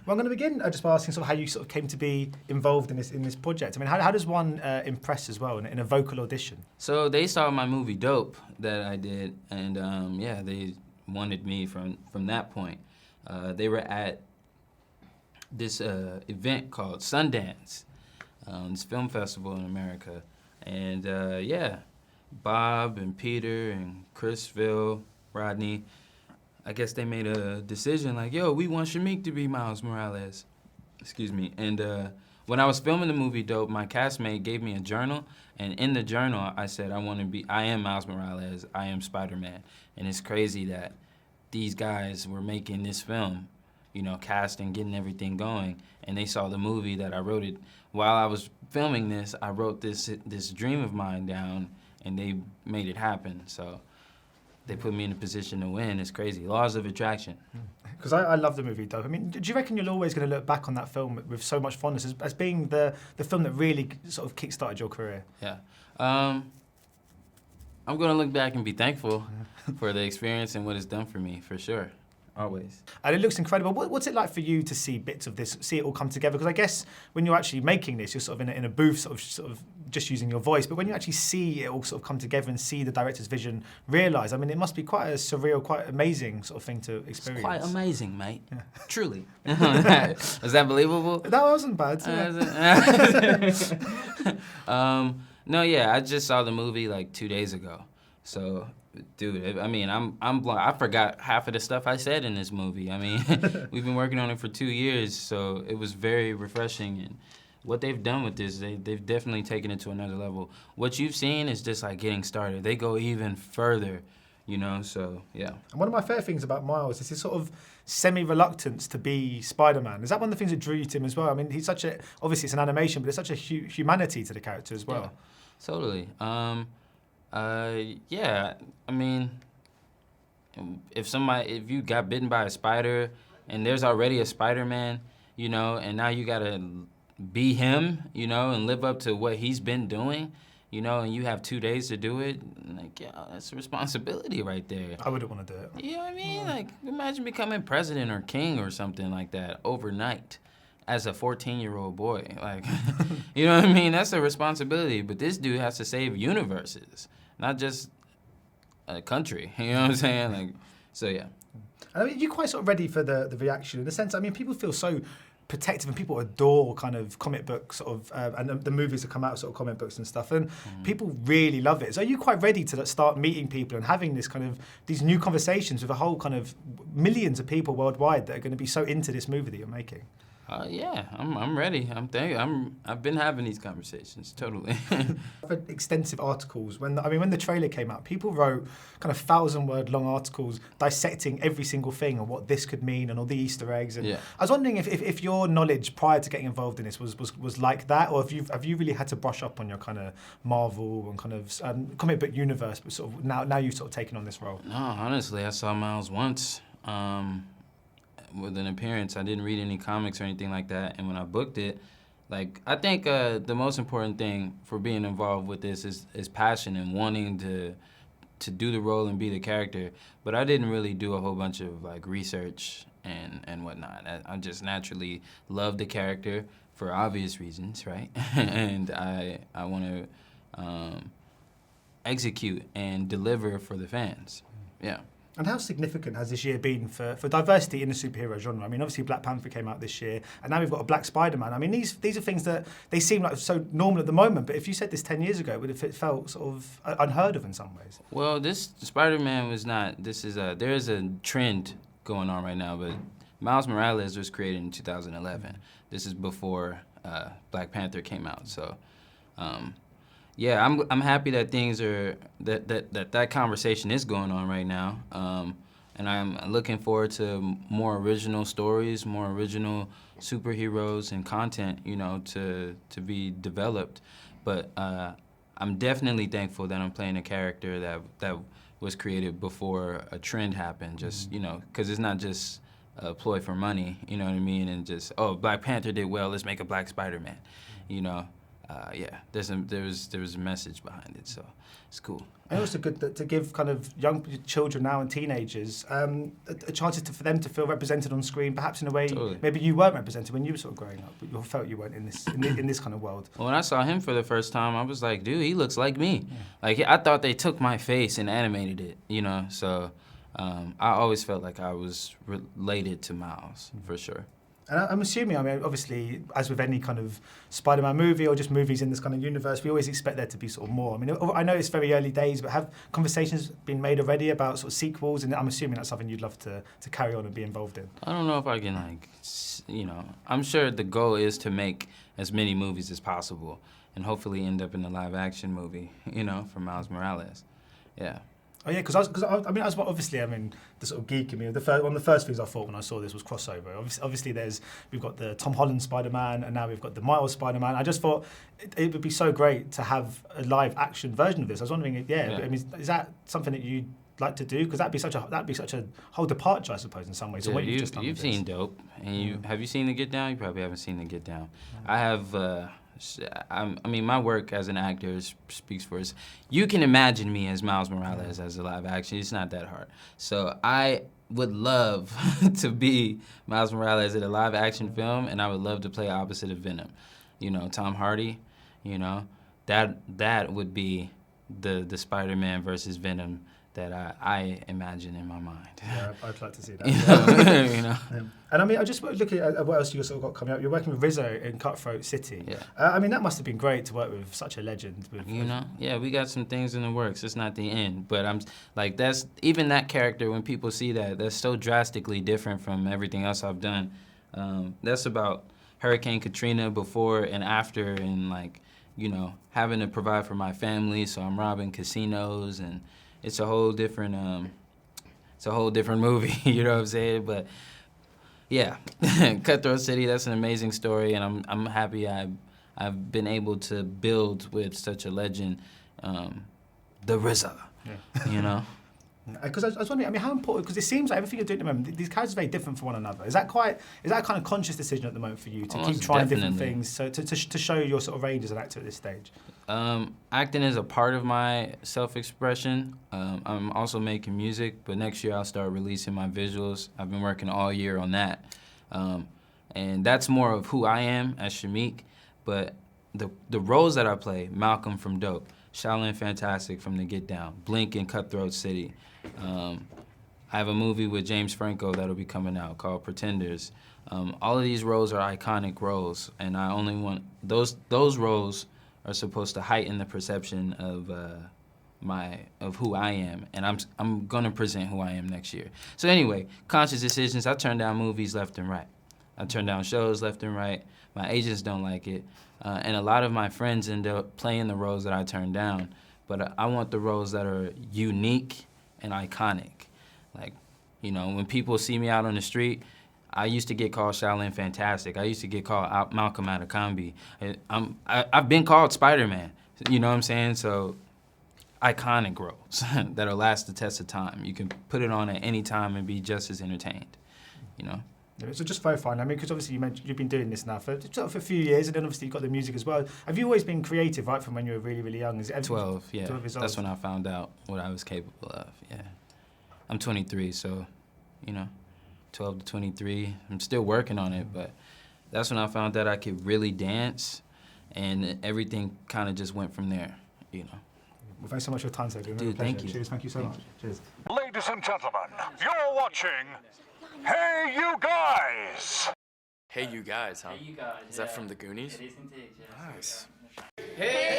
Well, I'm going to begin just by asking sort of how you sort of came to be involved in this project. I mean, how does one impress as well in a vocal audition? So they saw my movie Dope that I did, and yeah, they wanted me from that point. They were at this event called Sundance, this film festival in America, and yeah, Bob and Peter and Chrisville, Rodney, I guess they made a decision like, yo, we want Shameik to be Miles Morales. Excuse me. And when I was filming the movie Dope, my castmate gave me a journal, and in the journal I said, I am Miles Morales, I am Spider-Man. And it's crazy that these guys were making this film, you know, casting, getting everything going, and they saw the movie that I wrote it. While I was filming this, I wrote this dream of mine down, and they made it happen. So they put me in a position to win. It's crazy. Laws of attraction. Because I love the movie Dope. I mean, do you reckon you're always going to look back on that film with so much fondness as being the film that really sort of kick-started your career? Yeah. I'm going to look back and be thankful for the experience and what it's done for me, for sure. Always. And it looks incredible. What's it like for you to see bits of this, see it all come together? Because I guess when you're actually making this, you're sort of in a booth, sort of just using your voice. But when you actually see it all sort of come together and see the director's vision realised, I mean, it must be quite a surreal, quite amazing sort of thing to experience. It's quite amazing, mate. Yeah. Truly. Was that believable? That wasn't bad. Yeah. No, yeah, I just saw the movie like 2 days ago. So, dude, I mean, I'm blind. I forgot half of the stuff I said in this movie. I mean, we've been working on it for 2 years, so it was very refreshing. And what they've done with this, they've definitely taken it to another level. What you've seen is just like getting started. They go even further, you know, so, yeah. And one of my favorite things about Miles is his sort of semi-reluctance to be Spider-Man. Is that one of the things that drew you to him as well? I mean, he's such a, obviously it's an animation, but there's such a humanity to the character as well. Yeah, totally. Yeah, I mean, if you got bitten by a spider and there's already a Spider-Man, you know, and now you gotta be him, you know, and live up to what he's been doing, you know, and you have 2 days to do it, like, yeah, that's a responsibility right there. I wouldn't want to do it. You know what I mean? Like, imagine becoming president or king or something like that overnight as a 14-year-old boy. Like, you know what I mean? That's a responsibility, but this dude has to save universes, not just a country, you know what I'm saying? Like, so yeah. I mean, you're quite sort of ready for the reaction in the sense, I mean, people feel so protective and people adore kind of comic books sort of, and the movies that come out of sort of comic books and stuff, and people really love it. So are you quite ready to start meeting people and having this kind of, these new conversations with a whole kind of millions of people worldwide that are going to be so into this movie that you're making? Yeah, I'm ready. I've been having these conversations, totally. I've read extensive articles. When the trailer came out, people wrote kind of 1,000-word long articles dissecting every single thing and what this could mean and all the Easter eggs. And yeah. I was wondering if your knowledge prior to getting involved in this was like that, or have you really had to brush up on your kind of Marvel and kind of comic book universe, but sort of now you've sort of taken on this role? No, honestly, I saw Miles once. With an appearance. I didn't read any comics or anything like that, and when I booked it, like, I think the most important thing for being involved with this is passion and wanting to do the role and be the character, but I didn't really do a whole bunch of like research and whatnot. I just naturally love the character for obvious reasons, right? And I want to execute and deliver for the fans, yeah. And how significant has this year been for diversity in the superhero genre? I mean, obviously Black Panther came out this year, and now we've got a Black Spider-Man. I mean, these are things that they seem like so normal at the moment, but if you said this 10 years ago, it would have felt sort of unheard of in some ways. Well, this Spider-Man was not, there is a trend going on right now, but Miles Morales was created in 2011. This is before Black Panther came out, so. Yeah, I'm happy that things are that conversation is going on right now, and I'm looking forward to more original stories, more original superheroes and content, you know, to be developed. But I'm definitely thankful that I'm playing a character that was created before a trend happened. Just you know, because it's not just a ploy for money, you know what I mean, and just Black Panther did well, let's make a Black Spider-Man, you know. yeah, there was a message behind it, so it's cool. And also good to give kind of young children now and teenagers a chance for them to feel represented on screen, perhaps in a way maybe you weren't represented when you were sort of growing up, but you felt you weren't in this kind of world. Well, when I saw him for the first time, I was like, dude, he looks like me. Yeah. Like, I thought they took my face and animated it, you know? So I always felt like I was related to Miles, for sure. And I'm assuming, I mean, obviously, as with any kind of Spider-Man movie or just movies in this kind of universe, we always expect there to be sort of more. I mean, I know it's very early days, but have conversations been made already about sort of sequels? And I'm assuming that's something you'd love to carry on and be involved in. I don't know if I can, like, you know, I'm sure the goal is to make as many movies as possible and hopefully end up in a live-action movie, you know, for Miles Morales. Yeah. Oh yeah, because obviously, I mean, the sort of geek in me. One of the first things I thought when I saw this was crossover. Obviously, we've got the Tom Holland Spider-Man, and now we've got the Miles Spider-Man. I just thought it would be so great to have a live action version of this. I was wondering, I mean, is that something that you'd like to do? Because that'd be such a whole departure, I suppose, in some ways. Yeah, you've seen Dope, and have you seen The Get Down? You probably haven't seen The Get Down. I have. I mean, my work as an actor speaks for us. You can imagine me as Miles Morales as a live action. It's not that hard. So I would love to be Miles Morales in a live action film, and I would love to play opposite of Venom. You know, Tom Hardy, you know, that would be the Spider-Man versus Venom that I imagine in my mind. Yeah, I'd like to see that. You know? And I mean, I just looking at what else you sort of got coming up. You're working with Rizzo in Cutthroat City. Yeah. I mean, that must have been great to work with such a legend. You know, yeah, we got some things in the works. It's not the end, but I'm like, that's even that character. When people see that, that's so drastically different from everything else I've done. That's about Hurricane Katrina before and after, and like, you know, having to provide for my family. So I'm robbing casinos and. It's a whole different movie, you know what I'm saying? But yeah, Cutthroat City, that's an amazing story, and I'm happy I've been able to build with such a legend, the RZA, you know? Because I was wondering, I mean, how important, because it seems like everything you're doing at the moment, these characters are very different from one another. Is that a kind of conscious decision at the moment for you to keep trying different things, so to show your sort of range as an actor at this stage? Acting is a part of my self-expression. I'm also making music, but next year I'll start releasing my visuals. I've been working all year on that. And that's more of who I am as Shameik, but the roles that I play, Malcolm from Dope, Shaolin Fantastic from The Get Down, Blink in Cutthroat City. I have a movie with James Franco that'll be coming out called Pretenders. All of these roles are iconic roles, and I only want those roles are supposed to heighten the perception of who I am, and I'm gonna present who I am next year. So anyway, conscious decisions. I turn down movies left and right. I turn down shows left and right. My agents don't like it. And a lot of my friends end up playing the roles that I turn down, but I want the roles that are unique and iconic. Like, you know, when people see me out on the street, I used to get called Shaolin Fantastic. I used to get called Malcolm Adekambi. I've been called Spider-Man, you know what I'm saying? So, iconic roles that'll last the test of time. You can put it on at any time and be just as entertained, you know? Yeah, so just verifying, I mean, because obviously you mentioned you've been doing this now for a few years, and then obviously you've got the music as well. Have you always been creative, right, from when you were really, really young? Is it 12, yeah. 12 years old? That's when I found out what I was capable of, yeah. I'm 23, so, you know, 12 to 23. I'm still working on it, but that's when I found out I could really dance, and everything kind of just went from there, you know. Well, thanks so much for your time, sir. Dude, thank you. Cheers, thank you so much. Cheers. Ladies and gentlemen, you're watching Hey You Guys! Hey You Guys, huh? Hey You Guys. Is that from the Goonies? It is indeed, yeah. Nice. Hey!